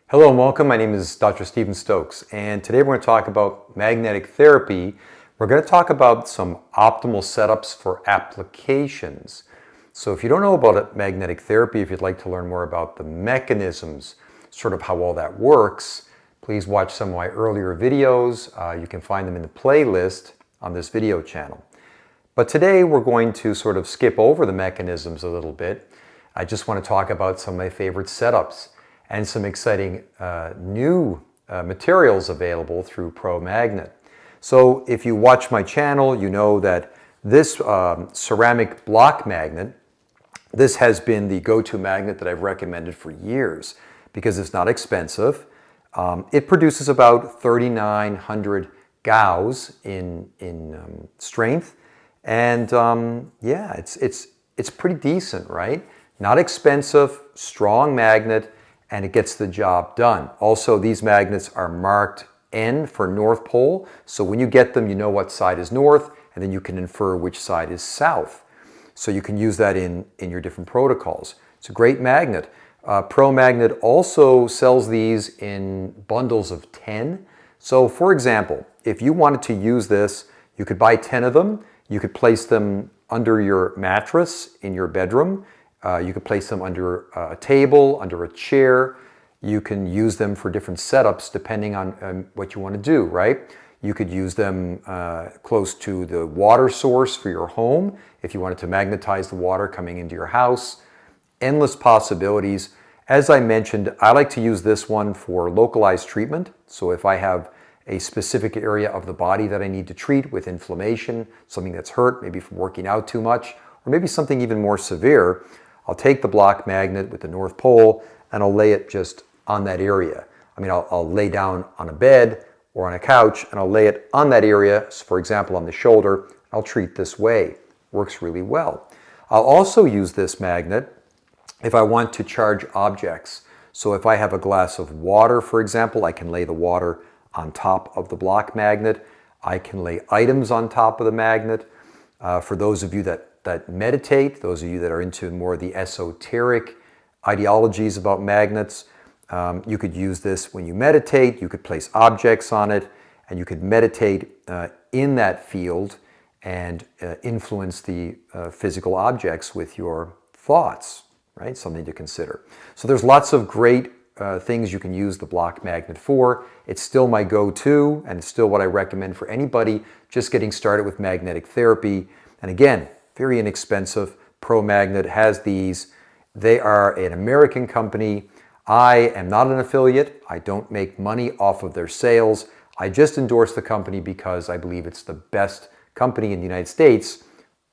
Hello and welcome. My name is Dr. Stephen Stokes, and today we're going to talk about magnetic therapy. We're going to talk about some optimal setups for applications. So if you don't know about magnetic therapy, if you'd like to learn more about the mechanisms, sort of how all that works, please watch some of my earlier videos. You can find them in the playlist on this video channel. But today we're going to sort of skip over the mechanisms a little bit. I just want to talk about some of my favorite setups and some exciting new materials available through PROMAGNET. So if you watch my channel, you know that this ceramic block magnet, this has been the go-to magnet that I've recommended for years because it's not expensive. It produces about 3,900 Gauss in strength, and yeah, it's pretty decent, right? Not expensive, strong magnet, and it gets the job done. Also, these magnets are marked N for North Pole, so when you get them, you know what side is north, and then you can infer which side is south. So you can use that in your different protocols. It's a great magnet. PROMAGNET also sells these in bundles of 10. So for example, if you wanted to use this, you could buy 10 of them. You could place them under your mattress in your bedroom. You could place them under a table, under a chair. You can use them for different setups depending on what you want to do, right? You could use them close to the water source for your home if you wanted to magnetize the water coming into your house. Endless possibilities. As I mentioned, I like to use this one for localized treatment. So if I have a specific area of the body that I need to treat with inflammation, something that's hurt, maybe from working out too much, or maybe something even more severe, I'll take the block magnet with the North Pole and I'll lay it just on that area. I mean, I'll lay down on a bed or on a couch and I'll lay it on that area, for example, on the shoulder. I'll treat this way. Works really well. I'll also use this magnet if I want to charge objects. So if I have a glass of water, for example, I can lay the water on top of the block magnet. I can lay items on top of the magnet. For those of you that meditate, those of you that are into more of the esoteric ideologies about magnets, you could use this when you meditate. You could place objects on it and you could meditate in that field and influence the physical objects with your thoughts, right? Something to consider. So there's lots of great things you can use the block magnet for. It's still my go-to and it's still what I recommend for anybody just getting started with magnetic therapy. And again, very inexpensive. PROMAGNET has these. They are an American company. I am not an affiliate. I don't make money off of their sales. I just endorse the company because I believe it's the best company in the United States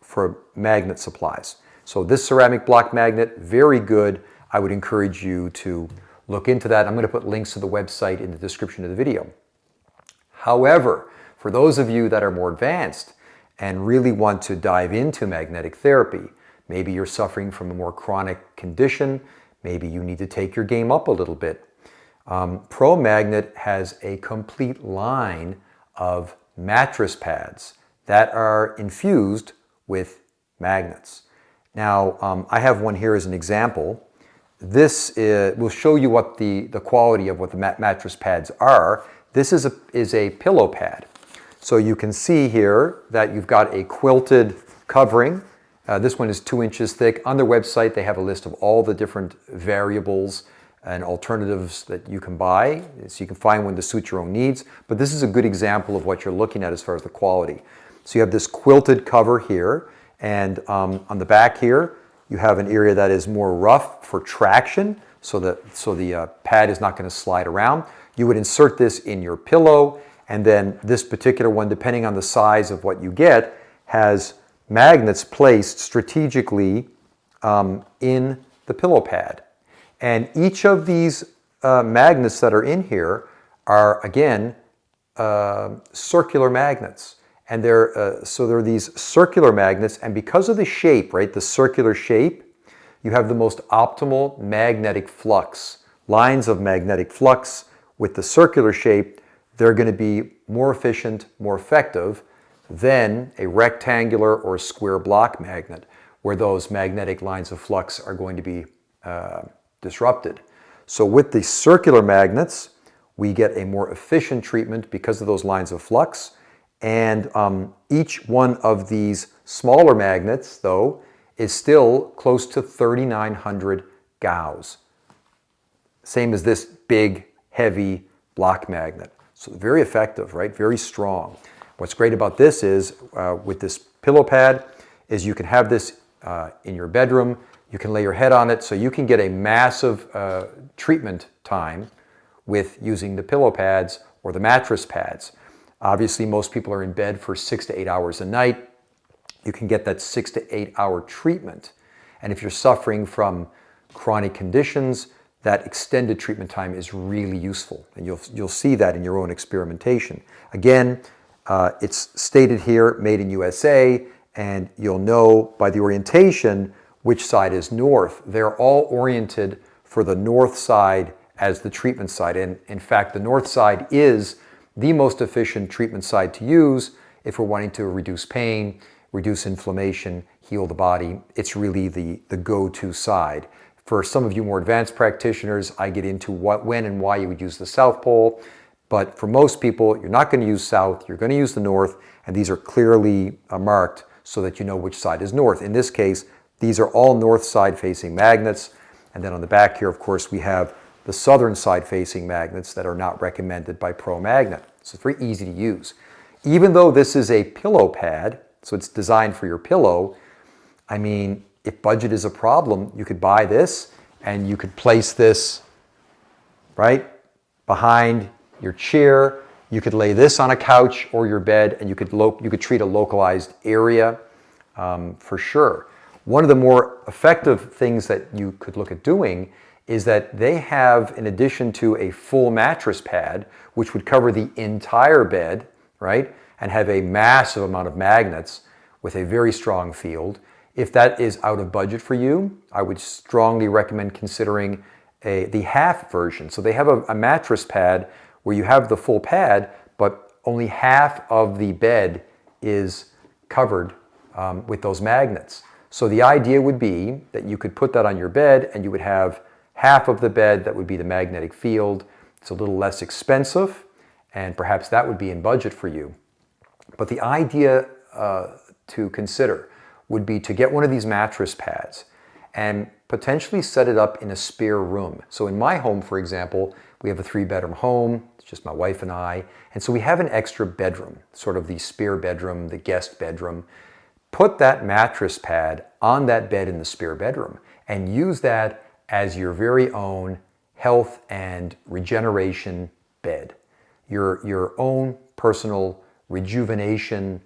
for magnet supplies. So this ceramic block magnet, very good. I would encourage you to look into that. I'm going to put links to the website in the description of the video. However, for those of you that are more advanced and really want to dive into magnetic therapy, maybe you're suffering from a more chronic condition, maybe you need to take your game up a little bit. PROMAGNET has a complete line of mattress pads that are infused with magnets. Now, I have one here as an example. This will show you what the quality of what the mattress pads are. This is a pillow pad. So you can see here that you've got a quilted covering. This one is 2 inches thick. On their website, they have a list of all the different variables and alternatives that you can buy, so you can find one to suit your own needs. But this is a good example of what you're looking at as far as the quality. So you have this quilted cover here, and on the back here, you have an area that is more rough for traction, so the pad is not going to slide around. You would insert this in your pillow, and then this particular one, depending on the size of what you get, has magnets placed strategically in the pillow pad. And each of these magnets that are in here are, again, circular magnets. And so they're these circular magnets, and because of the shape, right, the circular shape, you have the most optimal magnetic flux. Lines of magnetic flux with the circular shape, they're going to be more efficient, more effective than a rectangular or square block magnet, where those magnetic lines of flux are going to be disrupted. So with the circular magnets, we get a more efficient treatment because of those lines of flux. And each one of these smaller magnets, though, is still close to 3,900 Gauss. Same as this big, heavy block magnet. So very effective, right? Very strong. What's great about this is, with this pillow pad, is you can have this in your bedroom. You can lay your head on it, so you can get a massive treatment time with using the pillow pads or the mattress pads. Obviously, most people are in bed for 6 to 8 hours a night. You can get that 6 to 8 hour treatment. And if you're suffering from chronic conditions, that extended treatment time is really useful. And you'll see that in your own experimentation. Again, it's stated here, made in USA, and you'll know by the orientation which side is north. They're all oriented for the north side as the treatment side. And in fact, the north side is the most efficient treatment side to use if we're wanting to reduce pain, reduce inflammation, heal the body. It's really the go-to side. For some of you more advanced practitioners, I get into when and why you would use the South Pole. But for most people, you're not going to use south, you're going to use the north, and these are clearly marked so that you know which side is north. In this case, these are all north side facing magnets. And then on the back here, of course, we have the southern side facing magnets that are not recommended by ProMagnet. So it's very easy to use. Even though this is a pillow pad, so it's designed for your pillow, I mean, if budget is a problem, you could buy this and you could place this right behind your chair. You could lay this on a couch or your bed, and you could treat a localized area for sure. One of the more effective things that you could look at doing is that they have, in addition to a full mattress pad, which would cover the entire bed, right, and have a massive amount of magnets with a very strong field. If that is out of budget for you, I would strongly recommend considering the half version. So they have a mattress pad where you have the full pad, but only half of the bed is covered with those magnets. So the idea would be that you could put that on your bed and you would have half of the bed that would be the magnetic field. It's a little less expensive, and perhaps that would be in budget for you. But the idea to consider would be to get one of these mattress pads and potentially set it up in a spare room. So in my home, for example, we have a 3-bedroom home. It's just my wife and I. And so we have an extra bedroom, sort of the spare bedroom, the guest bedroom. Put that mattress pad on that bed in the spare bedroom and use that as your very own health and regeneration bed. Your own personal rejuvenation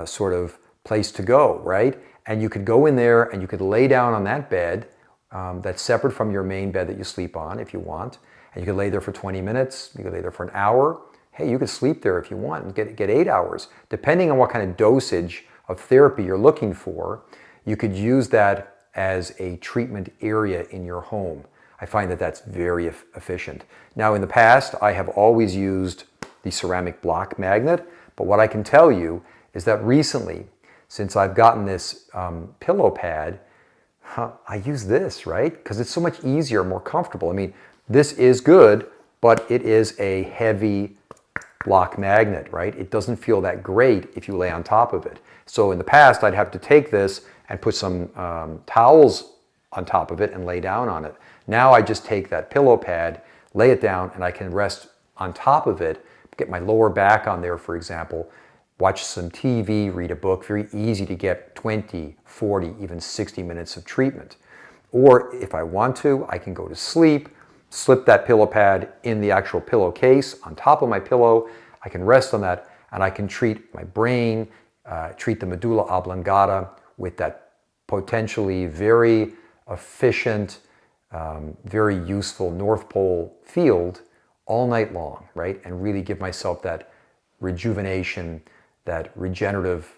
sort of place to go, right? And you could go in there and you could lay down on that bed that's separate from your main bed that you sleep on if you want. And you could lay there for 20 minutes, you could lay there for an hour. Hey, you could sleep there if you want and get 8 hours. Depending on what kind of dosage of therapy you're looking for, you could use that as a treatment area in your home. I find that that's very efficient. Now, in the past, I have always used the ceramic block magnet, but what I can tell you is that recently, since I've gotten this pillow pad, I use this, right? Because it's so much easier, more comfortable. I mean, this is good, but it is a heavy block magnet, right? It doesn't feel that great if you lay on top of it. So in the past, I'd have to take this and put some towels on top of it and lay down on it. Now I just take that pillow pad, lay it down, and I can rest on top of it, get my lower back on there, for example, watch some TV, read a book. Very easy to get 20, 40, even 60 minutes of treatment. Or if I want to, I can go to sleep, slip that pillow pad in the actual pillowcase on top of my pillow. I can rest on that, and I can treat my brain, treat the medulla oblongata with that potentially very efficient, very useful North Pole field all night long, right? And really give myself that rejuvenation, that regenerative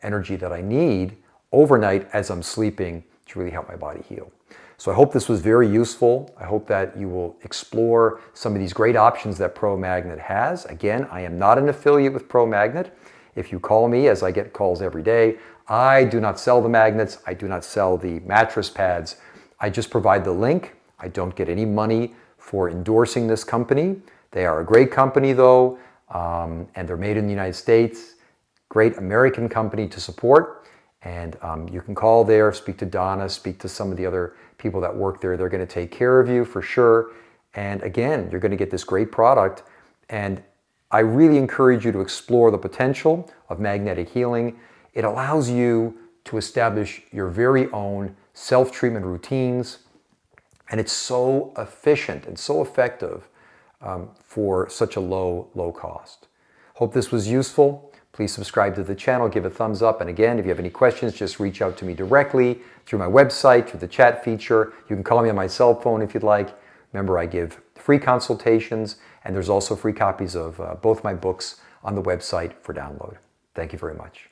energy that I need overnight as I'm sleeping to really help my body heal. So I hope this was very useful. I hope that you will explore some of these great options that ProMagnet has. Again, I am not an affiliate with ProMagnet. If you call me, as I get calls every day, I do not sell the magnets. I do not sell the mattress pads. I just provide the link. I don't get any money for endorsing this company. They are a great company though, and they're made in the United States. Great American company to support. And you can call there, speak to Donna, speak to some of the other people that work there. They're going to take care of you for sure. And again, you're going to get this great product. And I really encourage you to explore the potential of magnetic healing. It allows you to establish your very own self-treatment routines. And it's so efficient and so effective for such a low cost. Hope this was useful. Please subscribe to the channel, give a thumbs up. And again, if you have any questions, just reach out to me directly through my website, through the chat feature. You can call me on my cell phone if you'd like. Remember, I give free consultations, and there's also free copies of both my books on the website for download. Thank you very much.